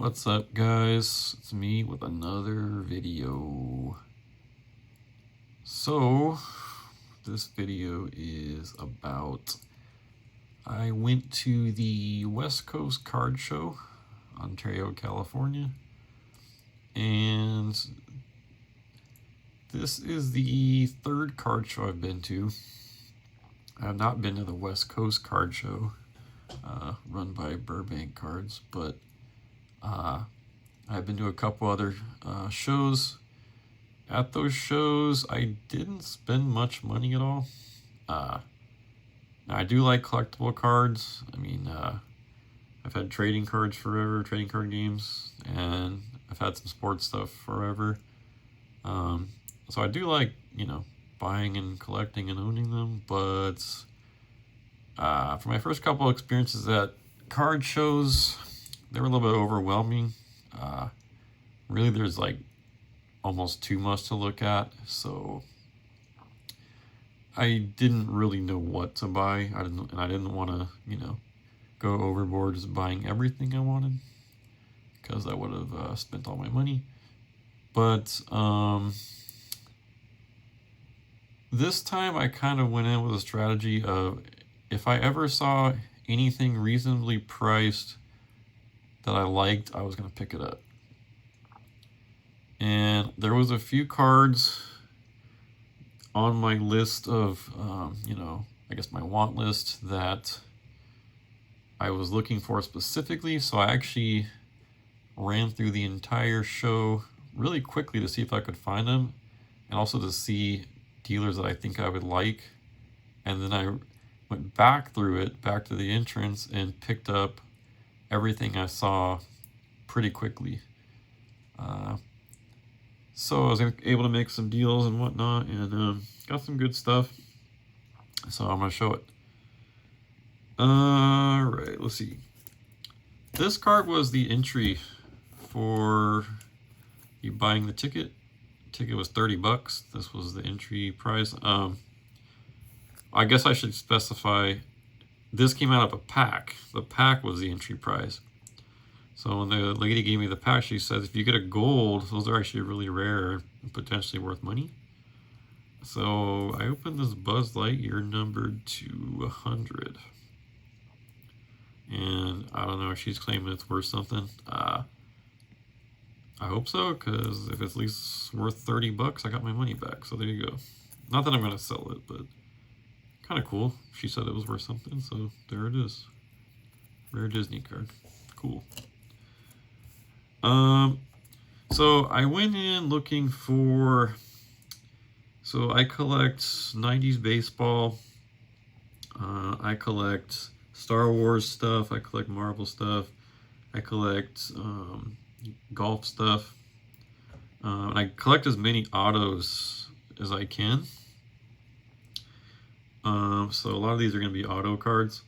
What's up, guys? It's me with another video. So, this video is about I went to the West Coast Card Show, Ontario, California, and this is the third card show I've been to. I have not been to the West Coast Card Show, run by Burbank Cards, but I've been to a couple other shows. At those shows, I didn't spend much money at all. Now I do like collectible cards. I mean, I've had trading cards forever, trading card games, and I've had some sports stuff forever. So I do like, buying and collecting and owning them, but for my first couple experiences at card shows, they were a little bit overwhelming. Really, there's like almost too much to look at, so I didn't really know what to buy. I didn't want to, go overboard just buying everything I wanted, because I would have spent all my money. But this time I kind of went in with a strategy of, if I ever saw anything reasonably priced that I liked, I was going to pick it up. And there was a few cards on my list of, I guess my want list that I was looking for specifically. So I actually ran through the entire show really quickly to see if I could find them, and also to see dealers that I think I would like. And then I went back through it, back to the entrance, and picked up everything I saw pretty quickly. So I was able to make some deals and whatnot, and got some good stuff. So I'm going to show it. Alright, let's see. This card was the entry for you buying the ticket. Ticket was $30. This was the entry price. I guess I should specify, this came out of a pack. The pack was the entry price. So when the lady gave me the pack, she says, if you get a gold, those are actually really rare and potentially worth money. So I opened this Buzz Lightyear numbered to 100. And I don't know if she's claiming it's worth something. I hope so, because if it's at least worth $30, I got my money back. So there you go. Not that I'm going to sell it, but kind of cool. She said it was worth something, so there it is. Rare Disney card. Cool. So I went in looking for, so I collect 90s baseball, I collect Star Wars stuff, I collect Marvel stuff, I collect golf stuff, and I collect as many autos as I can. So a lot of these are going to be auto cards,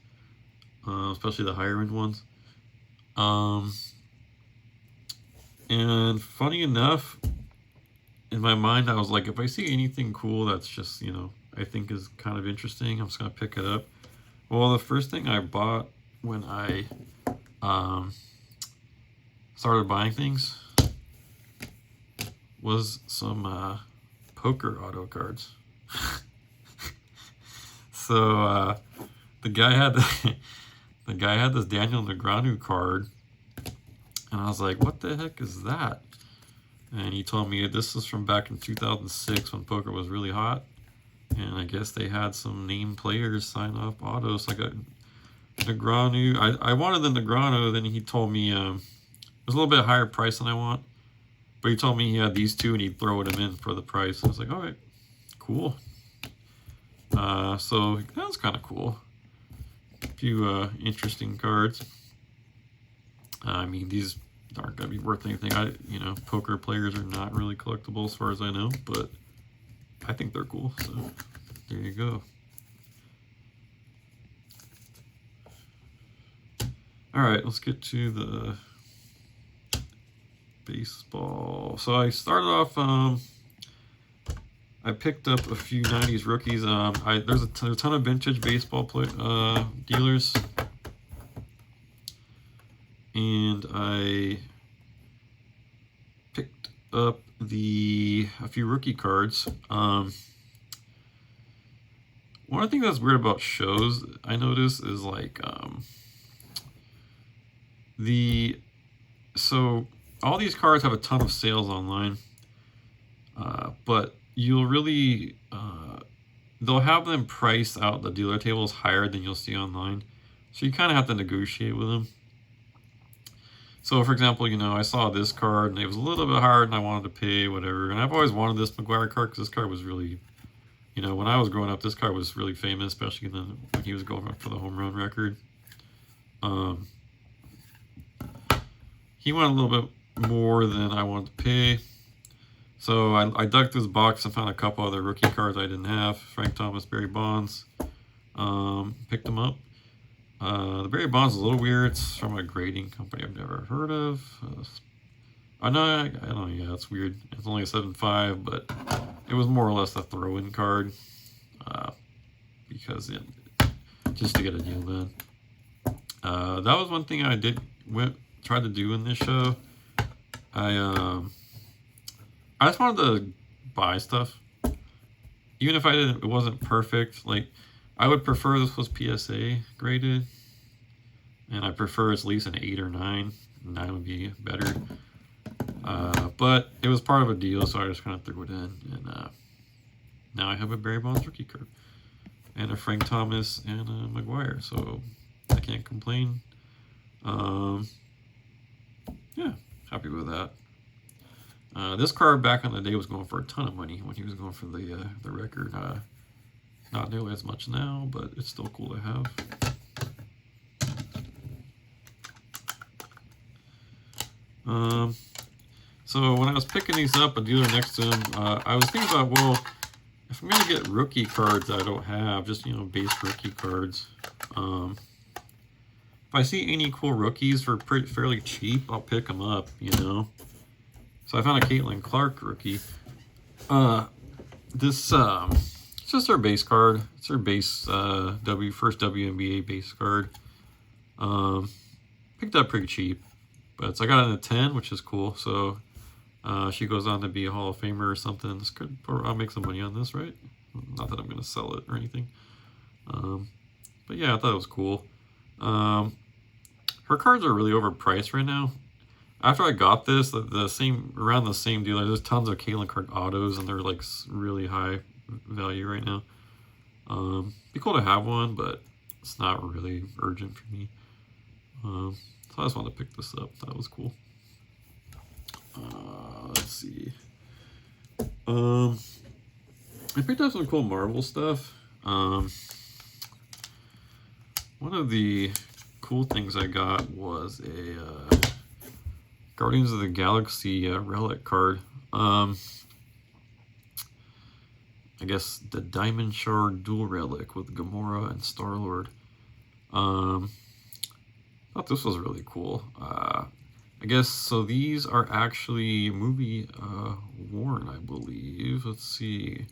especially the higher end ones. And funny enough, in my mind, I was like, if I see anything cool that's just, I think is kind of interesting, I'm just going to pick it up. Well, the first thing I bought when I started buying things was some poker auto cards. So the guy had this Daniel Negreanu card. And I was like, what the heck is that? And he told me this is from back in 2006 when poker was really hot. And I guess they had some named players sign up autos. So I got Negreanu. I wanted the Negreanu. Then he told me it was a little bit higher price than I want. But he told me he had these two and he'd throw them in for the price. I was like, all right, cool. So that was kind of cool. A few interesting cards. I mean, these aren't going to be worth anything. Poker players are not really collectible as far as I know, but I think they're cool. So there you go. All right, let's get to the baseball. So I started off, I picked up a few 90s rookies. There's a ton of vintage baseball dealers. And I up a few rookie cards. One of the things that's weird about shows I notice is like so all these cards have a ton of sales online, but you'll really they'll have them priced out the dealer tables higher than you'll see online, so you kind of have to negotiate with them. So, for example, I saw this card and it was a little bit higher than I wanted to pay, whatever. And I've always wanted this McGwire card because this card was really, when I was growing up, this card was really famous, especially when he was going up for the home run record. He wanted a little bit more than I wanted to pay. So I dug through this box and found a couple other rookie cards I didn't have. Frank Thomas, Barry Bonds. Picked them up. The Barry Bonds is a little weird. It's from a grading company I've never heard of. I don't know, yeah, it's weird. It's only a 7.5, but it was more or less a throw-in card. Because just to get a deal then. That was one thing I tried to do in this show. I just wanted to buy stuff. Even if it wasn't perfect. Like, I would prefer this was PSA graded, and I prefer it's at least an 8 or 9. 9 would be better. But it was part of a deal, so I just kind of threw it in, and now I have a Barry Bonds rookie card, and a Frank Thomas and a McGwire, so I can't complain. Yeah, happy with that. This card back in the day was going for a ton of money when he was going for the record. Not nearly as much now, but it's still cool to have. So when I was picking these up, a dealer next to him, I was thinking about, well, if I'm going to get rookie cards I don't have, just, base rookie cards, if I see any cool rookies for fairly cheap, I'll pick them up, So I found a Caitlin Clark rookie. This, it's just our base card. It's our base first WNBA base card. Picked up pretty cheap, but I got it in a 10, which is cool. So she goes on to be a Hall of Famer or something. This could, I'll make some money on this, right? Not that I'm gonna sell it or anything. But yeah, I thought it was cool. Her cards are really overpriced right now. After I got this, around the same dealer, there's tons of Caitlin Clark autos, and they're like really high value right now. Be cool to have one, but it's not really urgent for me. So I just wanted to pick this up. That was cool. Let's see. I picked up some cool Marvel stuff. One of the cool things I got was a Guardians of the Galaxy relic card. I guess the Diamond Shard dual relic with Gamora and Star-Lord. Thought this was really cool. I guess, so these are actually movie worn, I believe. Let's see.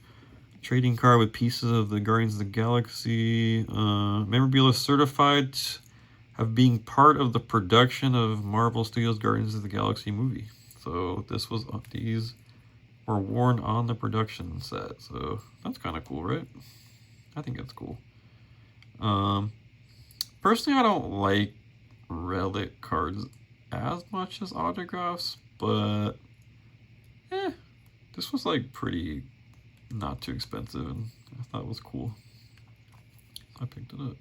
Trading card with pieces of the Guardians of the Galaxy. Memorabilia certified of being part of the production of Marvel Studios' Guardians of the Galaxy movie. So these were worn on the production set. So that's kind of cool, right? I think that's cool. Personally, I don't like relic cards as much as autographs, but this was like pretty not too expensive, and I thought it was cool. So I picked it up.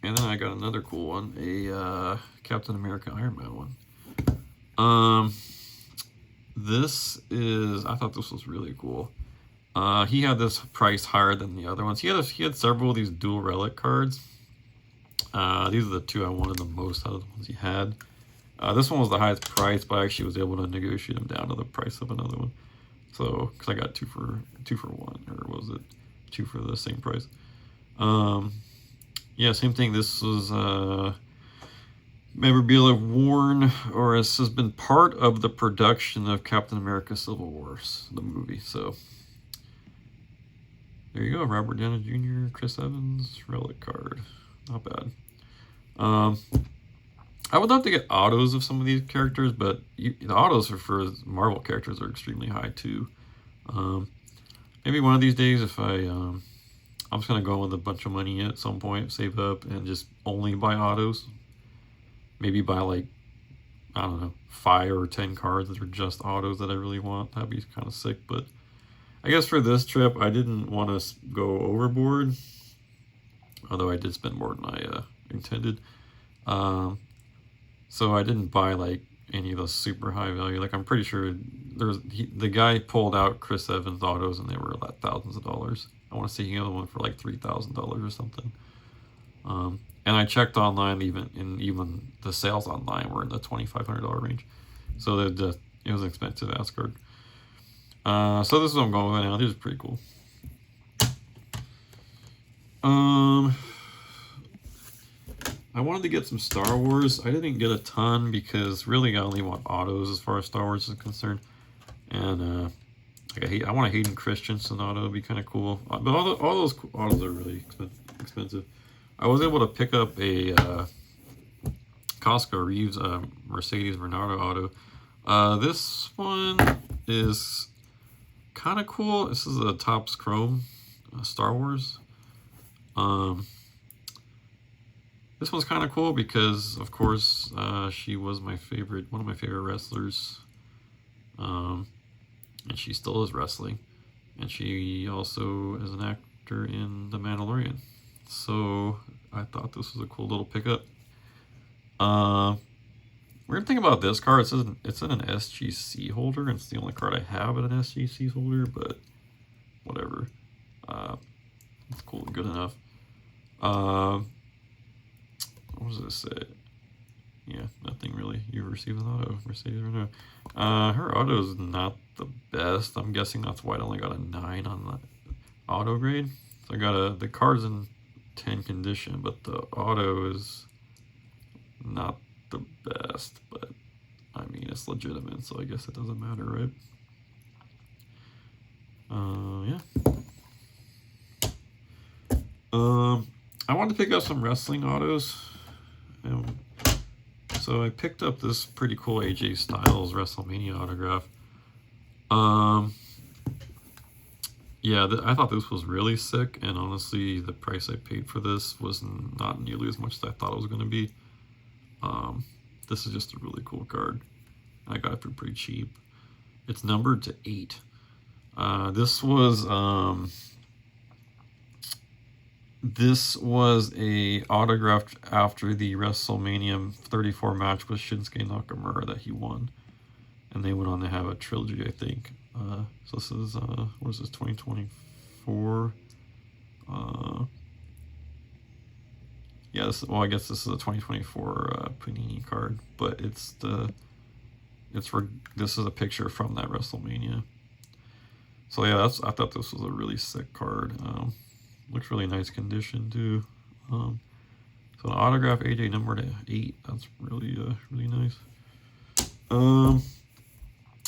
And then I got another cool one, a Captain America Iron Man one. I thought this was really cool. He had this price higher than the other ones. He had several of these dual relic cards. These are the two I wanted the most out of the ones he had. This one was the highest price, but I actually was able to negotiate them down to the price of another one. So, because I got two for one, or was it 2 for the same price? Yeah, same thing. This was memorabilia worn, or this has been part of the production of Captain America: Civil War, the movie. So there you go, Robert Downey Jr., Chris Evans relic card. Not bad. I would love to get autos of some of these characters, but the autos for Marvel characters are extremely high too. Maybe one of these days, if I'm just gonna go with a bunch of money at some point, save up, and just only buy autos. Maybe buy like, I don't know, 5 or 10 cards that are just autos that I really want. That'd be kind of sick. But I guess for this trip, I didn't want to go overboard, although I did spend more than I intended. So I didn't buy like any of those super high value. Like I'm pretty sure the guy pulled out Chris Evans autos and they were like thousands of dollars. I want to see another one for like $3,000 or something. And I checked online, even the sales online were in the $2,500 range. So it was an expensive ass card. So this is what I'm going with now. This is pretty cool. I wanted to get some Star Wars. I didn't get a ton because really I only want autos as far as Star Wars is concerned. And I want a Hayden Christensen auto. It'd be kind of cool. But all those autos are really expensive. I was able to pick up a Costco Reeves Mercedes Bernardo auto. This one is kind of cool. This is a Topps Chrome Star Wars. This one's kind of cool because, of course, she was one of my favorite wrestlers. And she still is wrestling. And she also is an actor in The Mandalorian. So I thought this was a cool little pickup. Weird thing about this card, it's in an SGC holder, and it's the only card I have in an SGC holder, but whatever. It's cool and good enough. What does this say? Yeah, nothing really. You received an auto, Mercedes or no. Her auto is not the best. I'm guessing that's why I only got a 9 on the auto grade. So I got the card's in 10 condition, but the auto is not the best. But I mean, it's legitimate, so I guess it doesn't matter, right? Yeah. I wanted to pick up some wrestling autos. So I picked up this pretty cool AJ Styles WrestleMania autograph. Yeah, I thought this was really sick, and honestly, the price I paid for this was not nearly as much as I thought it was going to be. This is just a really cool card. I got it for pretty cheap. It's numbered to 8. This was a autographed after the WrestleMania 34 match with Shinsuke Nakamura that he won, and they went on to have a trilogy, I think. So this is what is this, 2024? Yeah, I guess this is a 2024 Panini card, but this is a picture from that WrestleMania. So yeah, I thought this was a really sick card. Looks really nice condition too. So an autograph AJ number to 8. That's really really nice.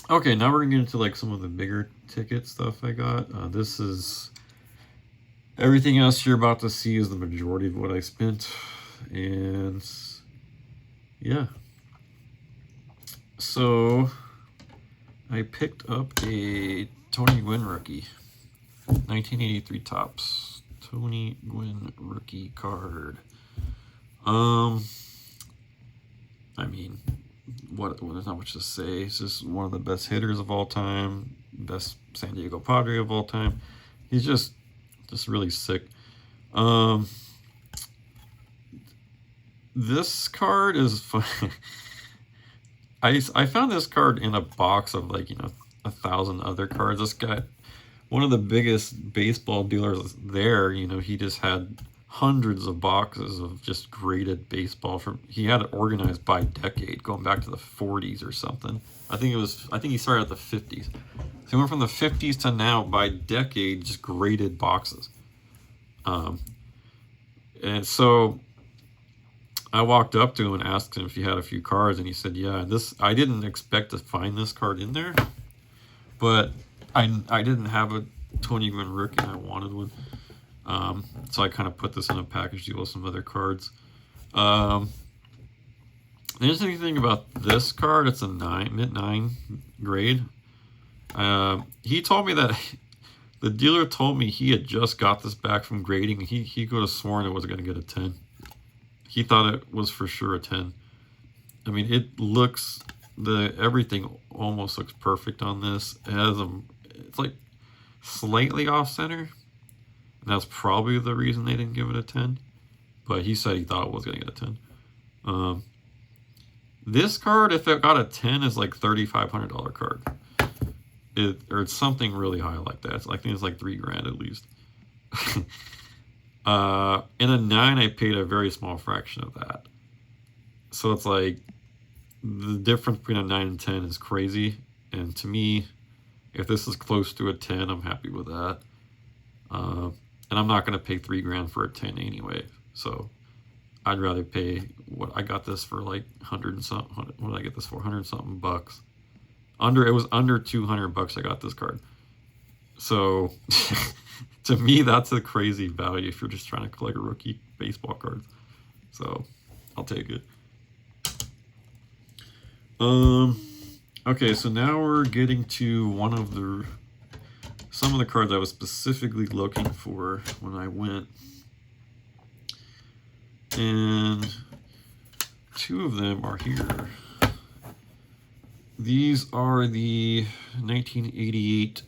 Okay, now we're gonna get into like some of the bigger ticket stuff I got. This is everything else you're about to see is the majority of what I spent, and yeah. So I picked up a Tony Gwynn rookie, 1983 Topps Tony Gwynn rookie card. I mean, there's not much to say. It's just one of the best hitters of all time, best San Diego Padre of all time. He's just really sick. This card is fun. I found this card in a box of 1,000 other cards. This guy, one of the biggest baseball dealers there, he just had hundreds of boxes of just graded baseball. He had it organized by decade, going back to the 40s or something. I think he started at the 50s. So he went from the 50s to now by decade, just graded boxes. And so I walked up to him and asked him if he had a few cards, and he said, yeah. I didn't expect to find this card in there, but I didn't have a Tony Gwynn rookie, and I wanted one. So I kind of put this in a package deal with some other cards. The interesting thing about this card, it's a mid 9 grade. He told me that the dealer told me he had just got this back from grading. He could have sworn it was going to get a 10. He thought it was for sure a 10. I mean, it looks, everything almost looks perfect on this. It has it's like slightly off center. And that's probably the reason they didn't give it a 10. But he said he thought it was going to get a 10. This card, if it got a 10, is like $3,500 card. Or it's something really high like that. I think it's like $3,000 at least. In a 9, I paid a very small fraction of that. So it's like the difference between a 9 and 10 is crazy. And to me, if this is close to a 10, I'm happy with that. And I'm not going to pay $3,000 for a 10 anyway. So I'd rather pay what I got this for, like 100 and something. What did I get this for? 100 and something bucks. It was under 200 bucks I got this card. So to me, that's a crazy value if you're just trying to collect a rookie baseball card. So I'll take it. Okay, so now we're getting to some of the cards I was specifically looking for when I went. And 2 of them are here. These are the 1988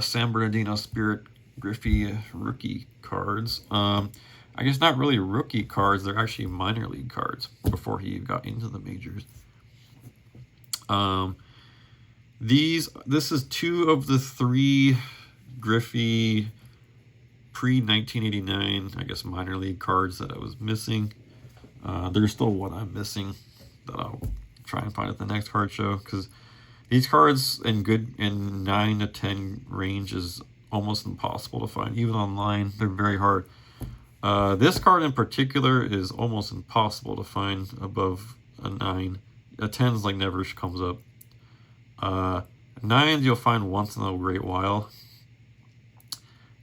San Bernardino Spirit Griffey rookie cards. I guess not really rookie cards, they're actually minor league cards before he got into the majors. This is 2 of the 3 Griffey pre-1989, I guess, minor league cards that I was missing. There's still one I'm missing that I'll try and find at the next card show, because these cards in 9 to 10 range is almost impossible to find. Even online, they're very hard. This card in particular is almost impossible to find above a 9. A 10's like never comes up. 9s you'll find once in a great while.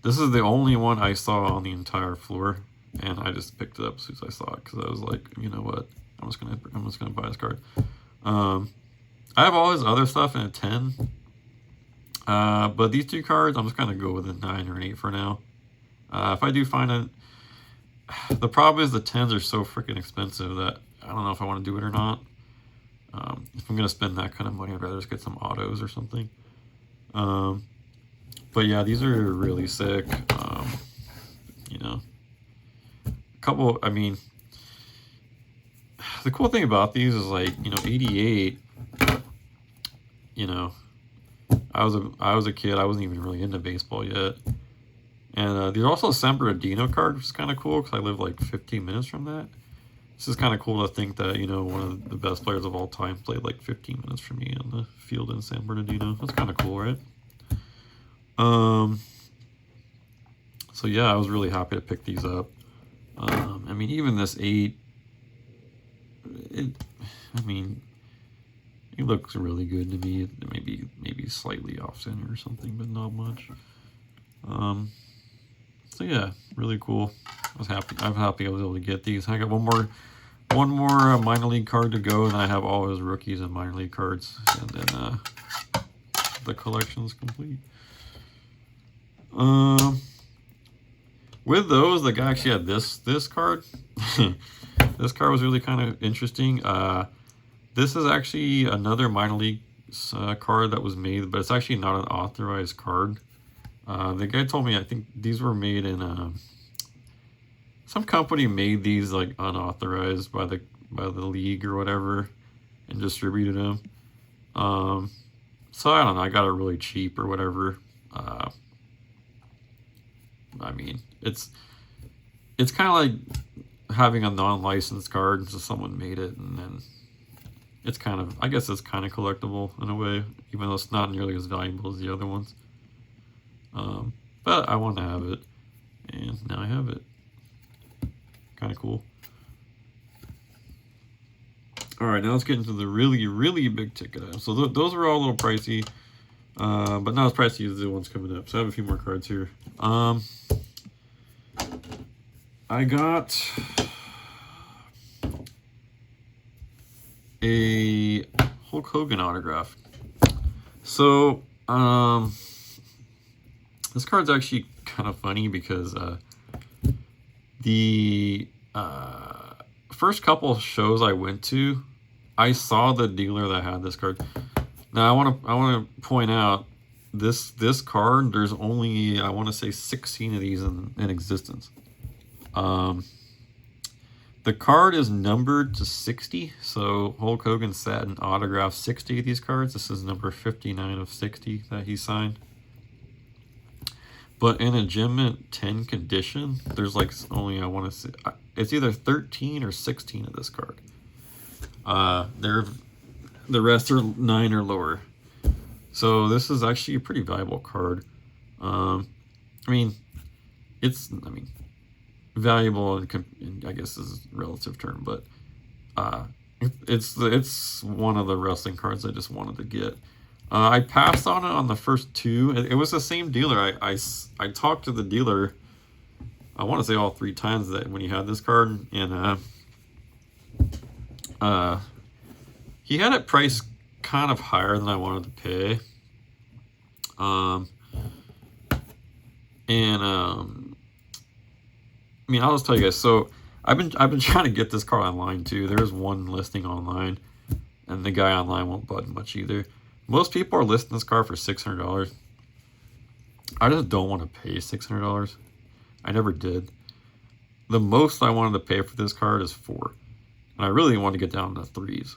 This is the only one I saw on the entire floor, and I just picked it up as soon as I saw it, because I was like, you know what, I'm just gonna buy this card. I have all his other stuff in a 10, but these 2 cards I'm just gonna go with a 9 or an 8 for now. If I do find it, the problem is the 10s are so freaking expensive that I don't know if I want to do it or not. If I'm gonna spend that kind of money, I'd rather just get some autos or something. But yeah, these are really sick. You know, I mean, the cool thing about these is, like, you know, 88, you know, I was a kid, I wasn't even really into baseball yet. And there's also a San Bernardino card, which is kind of cool, because I live like 15 minutes from that. This is kind of cool to think that, you know, one of the best players of all time played like 15 minutes from me on the field in San Bernardino. That's kind of cool, right? So yeah, I was really happy to pick these up. I mean, even this 8, I mean, it looks really good to me. Maybe slightly off center or something, but not much. So yeah, really cool. I'm happy I was able to get these. I got one more minor league card to go, and then I have all his rookies and minor league cards, and then the collection's complete. With those, the guy actually had this card. This card was really kind of interesting. This is actually another minor league card that was made, but it's actually not an authorized card. The guy told me, I think these were made in some company made these like unauthorized by the league or whatever, and distributed them. So I don't know, I got it really cheap or whatever. I mean, it's kind of like having a non-licensed card, so someone made it, and then it's kind of, I guess it's kind of collectible in a way, even though it's not nearly as valuable as the other ones. But I want to have it, and now I have it. Kind of cool. All right, now let's get into the really, really big ticket items. So those are all a little pricey, but not as pricey as the ones coming up. So I have a few more cards here. I got a Hulk Hogan autograph. So, this card's actually kind of funny because the first couple of shows I went to, I saw the dealer that had this card. Now I want to point out this card. There's only, I want to say, 16 of these in existence. The card is numbered to 60, so Hulk Hogan sat and autographed 60 of these cards. This is number 59 of 60 that he signed. But in a Gem Mint 10 condition, there's like only, I want to say, it's either 13 or 16 of this card. The rest are 9 or lower. So this is actually a pretty valuable card. I mean, valuable, and I guess is a relative term, but it's one of the wrestling cards I just wanted to get. I passed on it on the first two. It was the same dealer. I talked to the dealer, I want to say all 3 times that when he had this card, and he had it priced kind of higher than I wanted to pay. I mean, I'll just tell you guys. So I've been trying to get this card online too. There's one listing online, and the guy online won't budge much either. Most people are listing this card for $600. I just don't want to pay $600. I never did. The most I wanted to pay for this card is $4, and I really want to get down to $3s.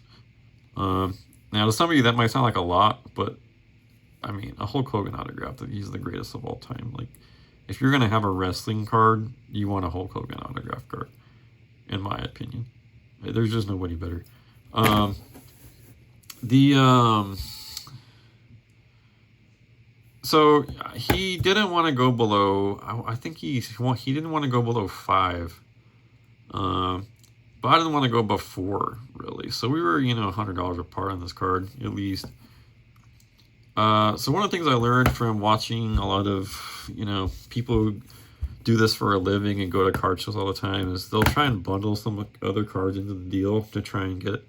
Now, to some of you, that might sound like a lot, but I mean, a Hulk Hogan autograph, he's the greatest of all time. Like, if you're going to have a wrestling card, you want a Hulk Hogan autograph card, in my opinion. There's just nobody better. So he didn't want to go below, I think he didn't want to go below 5. But I didn't want to go above 4, really. So we were, $100 apart on this card, at least. So one of the things I learned from watching a lot of, people who do this for a living and go to card shows all the time is they'll try and bundle some other cards into the deal to try and get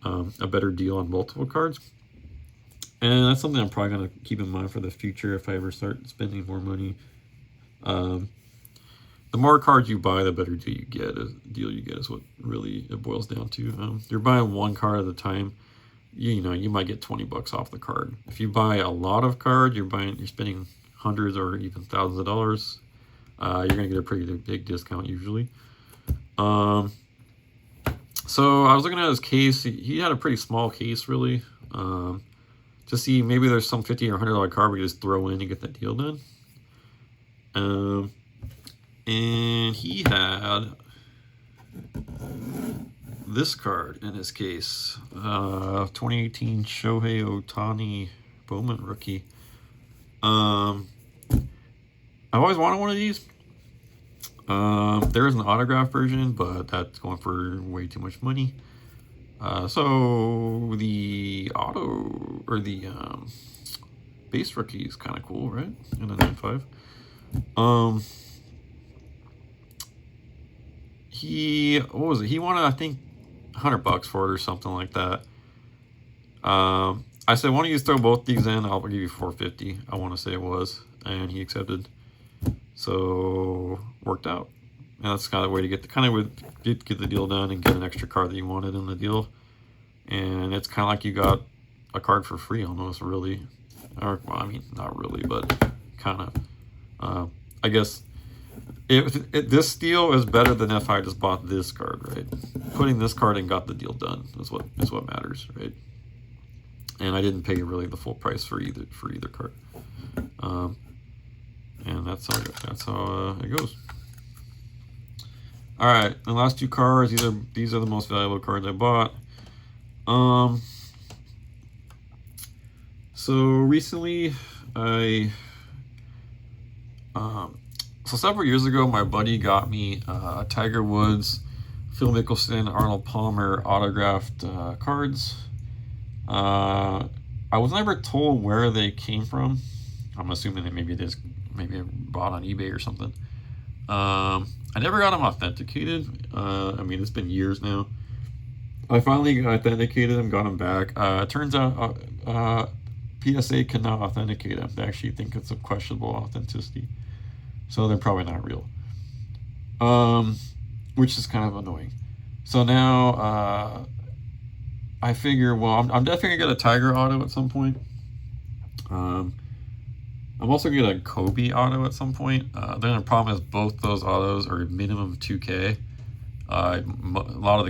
a better deal on multiple cards. And that's something I'm probably going to keep in mind for the future if I ever start spending more money. The more cards you buy, the better deal you get. Is what really it boils down to. You're buying one card at a time. You might get $20 off the card. If you buy a lot of cards, you're spending hundreds or even thousands of dollars. You're gonna get a pretty big discount usually. So I was looking at his case. He had a pretty small case, really. To see maybe there's some $50 or $100 card we just throw in and get that deal done. And he had this card in his case, 2018 Shohei Ohtani Bowman rookie. I've always wanted one of these. There is an autograph version, but that's going for way too much money. So the auto or the base rookie is kind of cool, right? In a 9.5. What was it? He wanted, I think, $100 for it or something like that. I said, why don't you throw both these in? I'll give you $450. I want to say it was, and he accepted. So worked out. And that's kind of the way to get the deal done and get an extra card that you wanted in the deal. And it's kind of like you got a card for free almost, really. Or, well, I mean, not really, but kind of. I guess this deal is better than if I just bought this card, right? Putting this card in got the deal done is what matters, right? And I didn't pay really the full price for either card. And that's how it goes. All right, the last 2 cards. These are the most valuable cards I bought. So recently, so several years ago, my buddy got me Tiger Woods, Phil Mickelson, Arnold Palmer autographed cards. I was never told where they came from. I'm assuming that maybe bought on eBay or something. I never got them authenticated. I mean, it's been years now. I finally authenticated them, got them back. It turns out PSA cannot authenticate them. They actually think it's a questionable authenticity, so they're probably not real. Which is kind of annoying. So now I figure, well, I'm definitely gonna get a Tiger auto at some point. I'm also gonna get a Kobe auto at some point. Then the problem is both those autos are minimum 2K. A lot of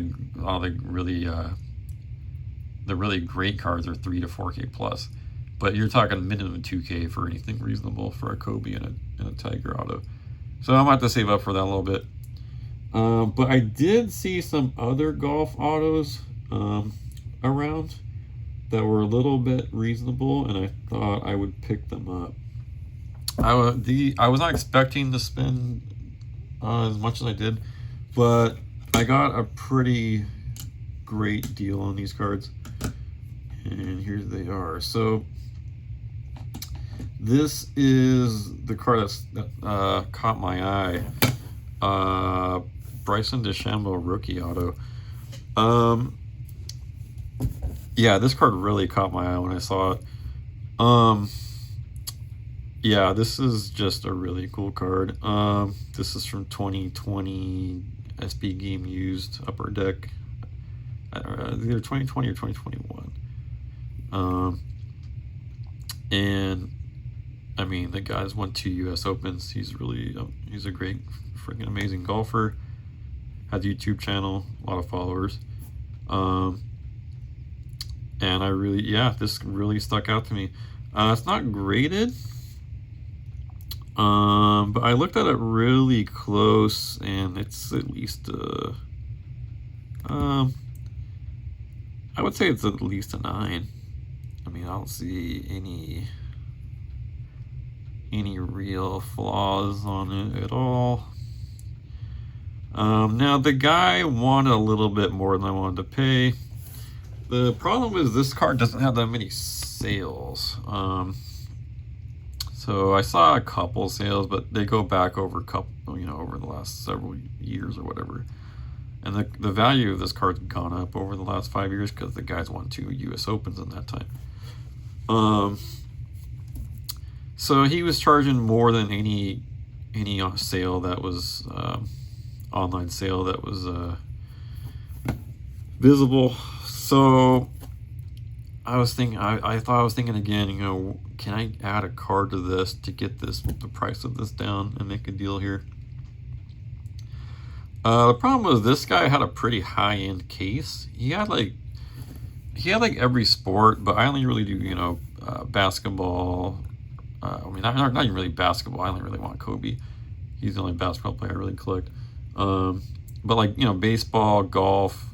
the really great cards are 3 to 4K plus, but you're talking minimum 2K for anything reasonable for a Kobe and a Tiger auto. So I'm gonna have to save up for that a little bit. But I did see some other golf autos around that were a little bit reasonable, and I thought I would pick them up. I was not expecting to spend as much as I did, but I got a pretty great deal on these cards, and here they are. So this is the card that caught my eye. Bryson DeChambeau rookie auto. Yeah, this card really caught my eye when I saw it. Yeah, this is just a really cool card. This is from 2020 SB Game Used Upper Deck. Either 2020 or 2021. And I mean, the guy's won 2 U.S. Opens. He's really, he's a great, freaking amazing golfer. Has a YouTube channel, a lot of followers. And I really, yeah, this really stuck out to me. It's not graded. But I looked at it really close, and it's at least I would say it's at least a 9. I mean, I don't see any real flaws on it at all. Now the guy wanted a little bit more than I wanted to pay. The problem is this card doesn't have that many sales. So I saw a couple sales, but they go back over over the last several years or whatever. And the value of this card's gone up over the last 5 years because the guy's won 2 U.S. Opens in that time. So he was charging more than any sale that was online sale that was visible. So I thought I was thinking again, can I add a card to this to get the price of this down and make a deal here? The problem was this guy had a pretty high-end case. He had like every sport, but I only really do basketball. I mean, not even really basketball. I only really want Kobe. He's the only basketball player I really collect. But like baseball, golf,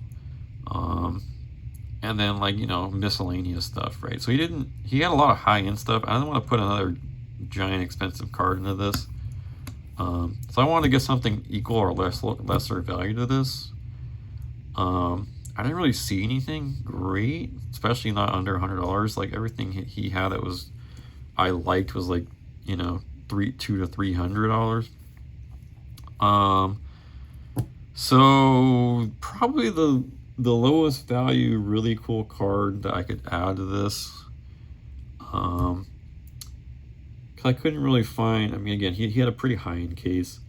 and then like miscellaneous stuff, right? So he had a lot of high-end stuff. I didn't want to put another giant expensive card into this. So I wanted to get something equal or lesser value to this. I didn't really see anything great, especially not under $100. Like everything he had that I liked was like $200 to $300. So probably the lowest value really cool card that I could add to this. Because I couldn't really find. I mean, again, he had a pretty high-end case,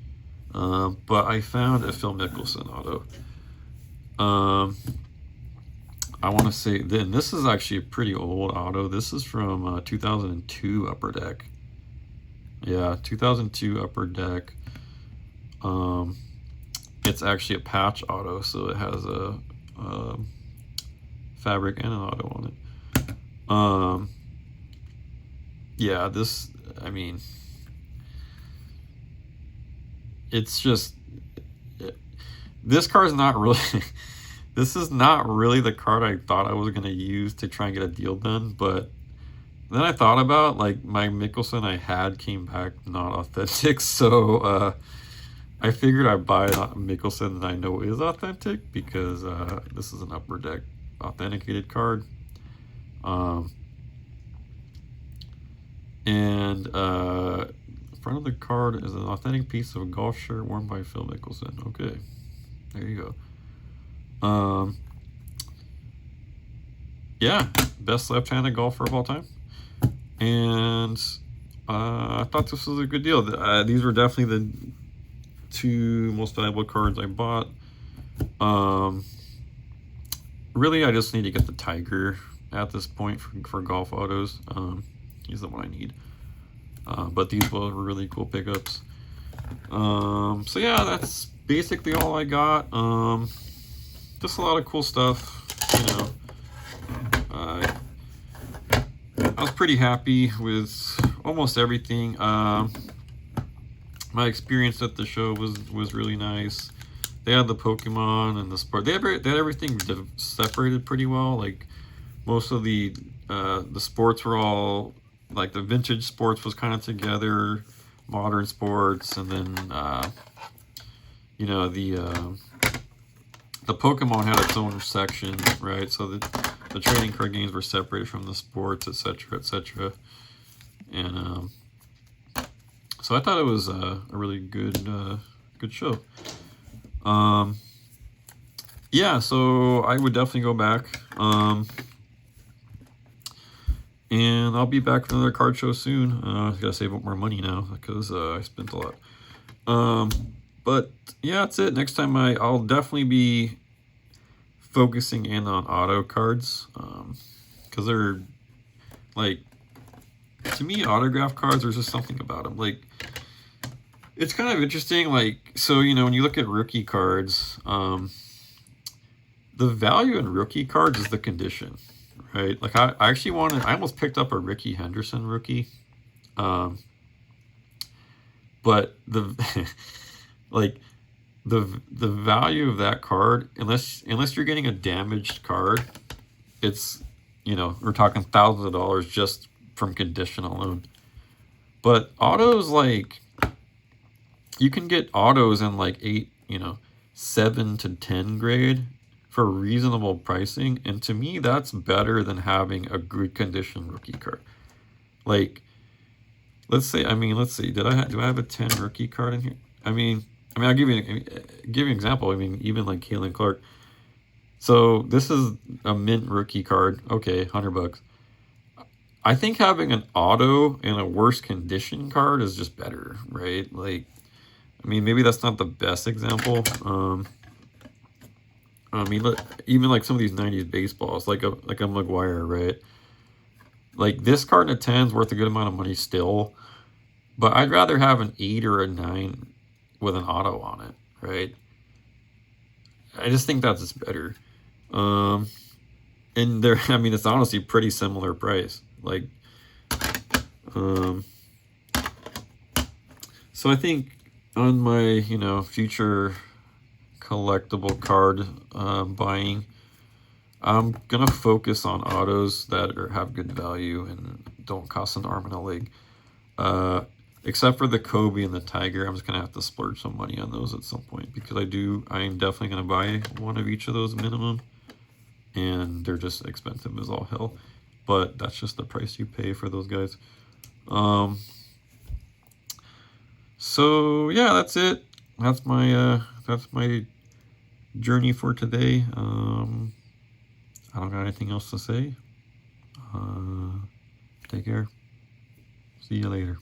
but I found a Phil Mickelson auto. I want to say then this is actually a pretty old auto. This is from 2002 Upper Deck. Yeah, 2002 Upper Deck. It's actually a patch auto, so it has a fabric and an auto on it. Yeah, this, I mean, it's just, this card's not really, this is not really the card I thought I was going to use to try and get a deal done, but then I thought about, like, my Mickelson I had came back not authentic, so I figured I'd buy a Mickelson that I know is authentic, because this is an Upper Deck authenticated card. And front of the card is an authentic piece of a golf shirt worn by Phil Mickelson. Okay, there you go. yeah, best left-handed golfer of all time. And I thought this was a good deal. These were definitely the 2 most valuable cards I bought. Really, I just need to get the Tiger at this point for golf autos. He's the one I need. But these were really cool pickups. So yeah, that's basically all I got. Just a lot of cool stuff, you know. I was pretty happy with almost everything. My experience at the show was really nice. They had the Pokemon and the sport. They had everything separated pretty well. Like most of the sports were all like the vintage sports was kind of together, modern sports, and then you know the Pokemon had its own section, right? So the trading card games were separated from the sports, etc., etc. And so I thought it was a really good show. Yeah, so I would definitely go back. And I'll be back with another card show soon. I gotta save up more money now because I spent a lot. But yeah, that's it. Next time I'll definitely be focusing in on auto cards. Because they're like, to me, autograph cards, there's just something about them. Like, it's kind of interesting. Like, so, you know, when you look at rookie cards, the value in rookie cards is the condition, right? Like, I actually I almost picked up a Ricky Henderson rookie. But like, the value of that card, unless you're getting a damaged card, it's, you know, we're talking thousands of dollars just from condition alone. But autos, like, you can get autos in like 7 to 10 grade for reasonable pricing, and to me that's better than having a good condition rookie card. Like, let's see, do I have a 10 rookie card in here? I mean I'll give you an example. I mean, even like Caitlin Clark. So this is a mint rookie card. Okay, $100. I think having an auto and a worse condition card is just better, right? Like, I mean, maybe that's not the best example. I mean, even like some of these 90s baseballs, like a McGuire, right? Like, this card in a 10 is worth a good amount of money still, but I'd rather have an 8 or a 9 with an auto on it, right? I just think that's just better. And there, I mean, it's honestly pretty similar price. Like, so I think on my, you know, future collectible card buying, I'm gonna focus on autos that have good value and don't cost an arm and a leg. Except for the Kobe and the Tiger, I'm just gonna have to splurge some money on those at some point, because I am definitely gonna buy one of each of those minimum, and they're just expensive as all hell. But that's just the price you pay for those guys. So yeah, that's it. That's my journey for today. I don't got anything else to say. Take care. See you later.